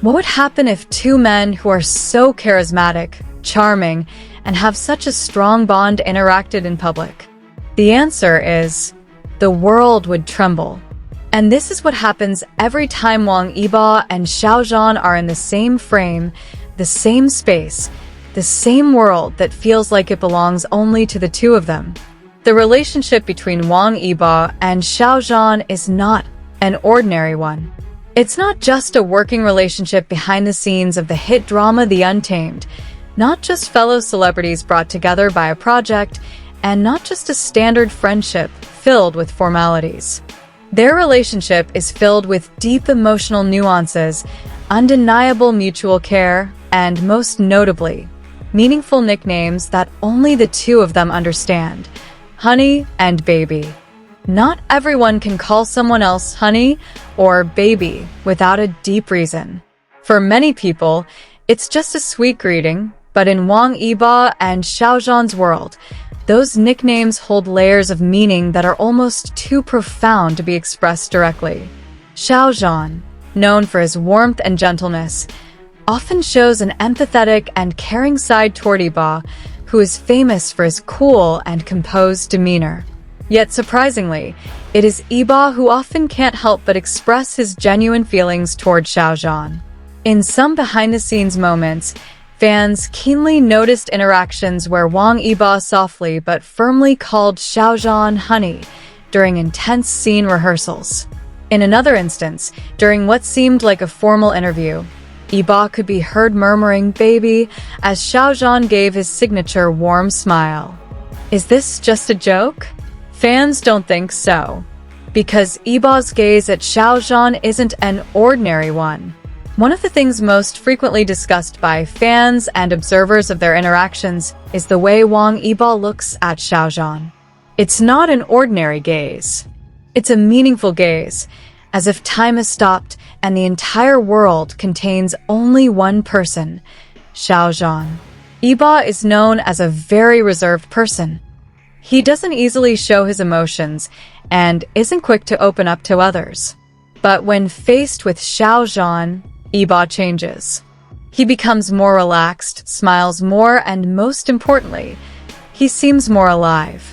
What would happen if two men who are so charismatic, charming, and have such a strong bond interacted in public? The answer is, the world would tremble. And this is what happens every time Wang Yibo and Xiao Zhan are in the same frame, the same space, the same world that feels like it belongs only to the two of them. The relationship between Wang Yibo and Xiao Zhan is not an ordinary one. It's not just a working relationship behind the scenes of the hit drama The Untamed, not just fellow celebrities brought together by a project, and not just a standard friendship filled with formalities. Their relationship is filled with deep emotional nuances, undeniable mutual care, and most notably, meaningful nicknames that only the two of them understand: honey and baby. Not everyone can call someone else honey or baby without a deep reason. For many people, it's just a sweet greeting, but in Wang Yibo and Xiao Zhan's world, those nicknames hold layers of meaning that are almost too profound to be expressed directly. Xiao Zhan, known for his warmth and gentleness, often shows an empathetic and caring side toward Yibo, who is famous for his cool and composed demeanor. Yet surprisingly, it is Yibo who often can't help but express his genuine feelings toward Xiao Zhan. In some behind-the-scenes moments, fans keenly noticed interactions where Wang Yibo softly but firmly called Xiao Zhan honey during intense scene rehearsals. In another instance, during what seemed like a formal interview, Yibo could be heard murmuring baby as Xiao Zhan gave his signature warm smile. Is this just a joke? Fans don't think so, because Yibo's gaze at Xiao Zhan isn't an ordinary one. One of the things most frequently discussed by fans and observers of their interactions is the way Wang Yibo looks at Xiao Zhan. It's not an ordinary gaze. It's a meaningful gaze, as if time has stopped and the entire world contains only one person, Xiao Zhan. Yibo is known as a very reserved person. He doesn't easily show his emotions and isn't quick to open up to others. But when faced with Xiao Zhan, Yibo changes. He becomes more relaxed, smiles more, and most importantly, he seems more alive.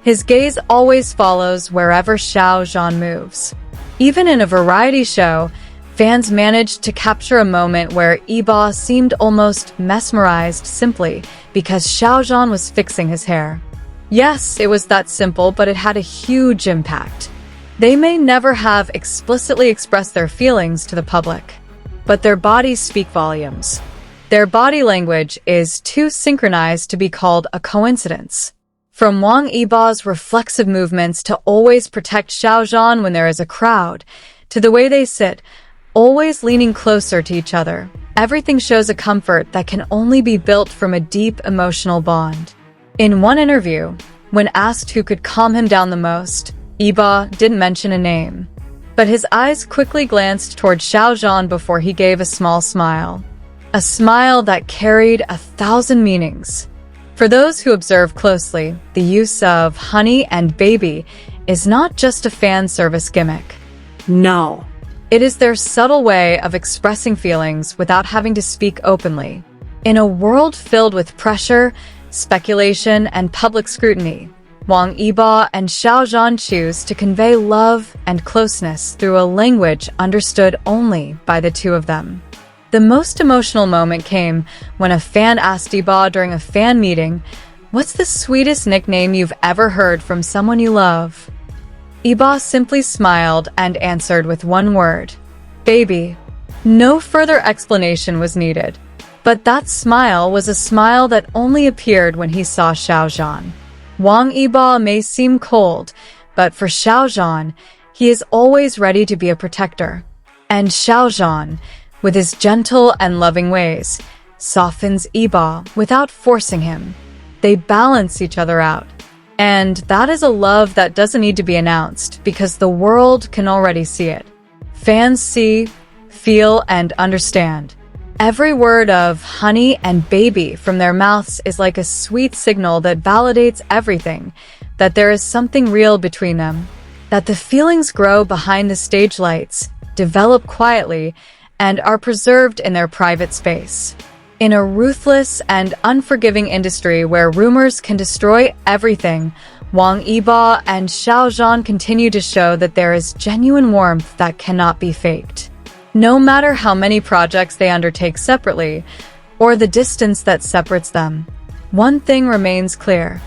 His gaze always follows wherever Xiao Zhan moves. Even in a variety show, fans managed to capture a moment where Yibo seemed almost mesmerized simply because Xiao Zhan was fixing his hair. Yes, it was that simple, but it had a huge impact. They may never have explicitly expressed their feelings to the public, but their bodies speak volumes. Their body language is too synchronized to be called a coincidence. From Wang Yibo's reflexive movements to always protect Xiao Zhan when there is a crowd, to the way they sit, always leaning closer to each other, everything shows a comfort that can only be built from a deep emotional bond. In one interview, when asked who could calm him down the most, Yibo didn't mention a name, but his eyes quickly glanced toward Xiao Zhan before he gave a small smile. A smile that carried 1,000 meanings. For those who observe closely, the use of honey and baby is not just a fan service gimmick. No. It is their subtle way of expressing feelings without having to speak openly. In a world filled with pressure, speculation, and public scrutiny, Wang Yibo and Xiao Zhan choose to convey love and closeness through a language understood only by the two of them. The most emotional moment came when a fan asked Yibo during a fan meeting, "What's the sweetest nickname you've ever heard from someone you love?" Yibo simply smiled and answered with one word, "Baby." No further explanation was needed. But that smile was a smile that only appeared when he saw Xiao Zhan. Wang Yibo may seem cold, but for Xiao Zhan, he is always ready to be a protector. And Xiao Zhan, with his gentle and loving ways, softens Yibo without forcing him. They balance each other out. And that is a love that doesn't need to be announced because the world can already see it. Fans see, feel, and understand. Every word of honey and baby from their mouths is like a sweet signal that validates everything, that there is something real between them, that the feelings grow behind the stage lights, develop quietly, and are preserved in their private space. In a ruthless and unforgiving industry where rumors can destroy everything, Wang Yibo and Xiao Zhan continue to show that there is genuine warmth that cannot be faked. No matter how many projects they undertake separately, or the distance that separates them, one thing remains clear: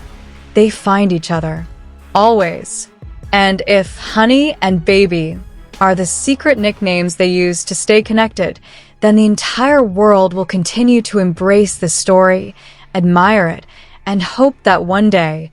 they find each other. Always. And if Honey and Baby are the secret nicknames they use to stay connected, then the entire world will continue to embrace the story, admire it, and hope that one day,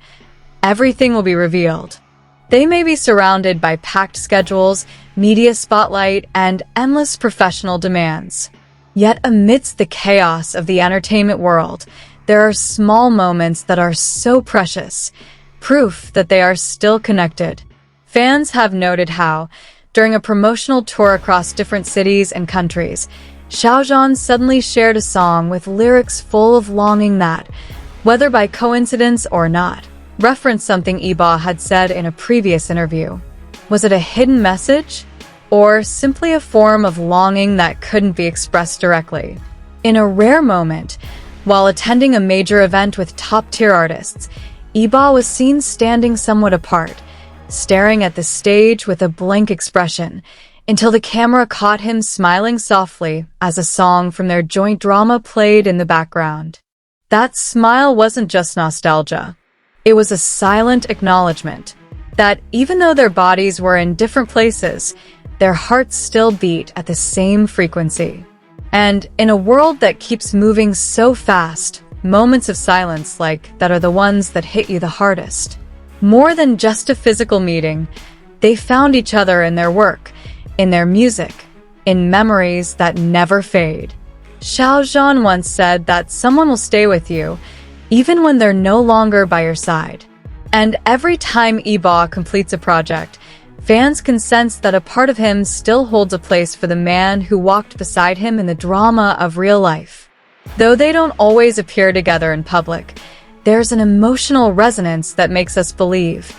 everything will be revealed. They may be surrounded by packed schedules, media spotlight, and endless professional demands. Yet amidst the chaos of the entertainment world, there are small moments that are so precious, proof that they are still connected. Fans have noted how, during a promotional tour across different cities and countries, Xiao Zhan suddenly shared a song with lyrics full of longing that, whether by coincidence or not, referenced something Yibo had said in a previous interview. Was it a hidden message, or simply a form of longing that couldn't be expressed directly? In a rare moment, while attending a major event with top-tier artists, Yibo was seen standing somewhat apart, staring at the stage with a blank expression, until the camera caught him smiling softly as a song from their joint drama played in the background. That smile wasn't just nostalgia. It was a silent acknowledgement that even though their bodies were in different places, their hearts still beat at the same frequency. And in a world that keeps moving so fast, moments of silence like that are the ones that hit you the hardest. More than just a physical meeting, they found each other in their work, in their music, in memories that never fade. Xiao Zhan once said that someone will stay with you, even when they're no longer by your side. And every time Yibo completes a project, fans can sense that a part of him still holds a place for the man who walked beside him in the drama of real life. Though they don't always appear together in public, there's an emotional resonance that makes us believe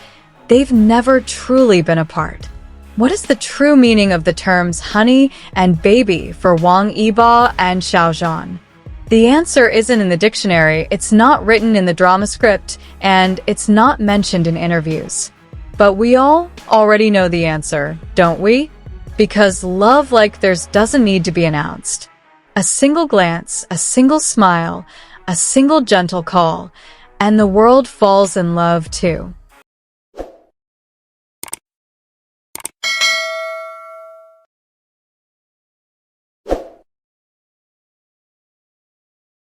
they've never truly been apart. What is the true meaning of the terms honey and baby for Wang Yibo and Xiao Zhan? The answer isn't in the dictionary, it's not written in the drama script, and it's not mentioned in interviews. But we all already know the answer, don't we? Because love like theirs doesn't need to be announced. A single glance, a single smile, a single gentle call, and the world falls in love too.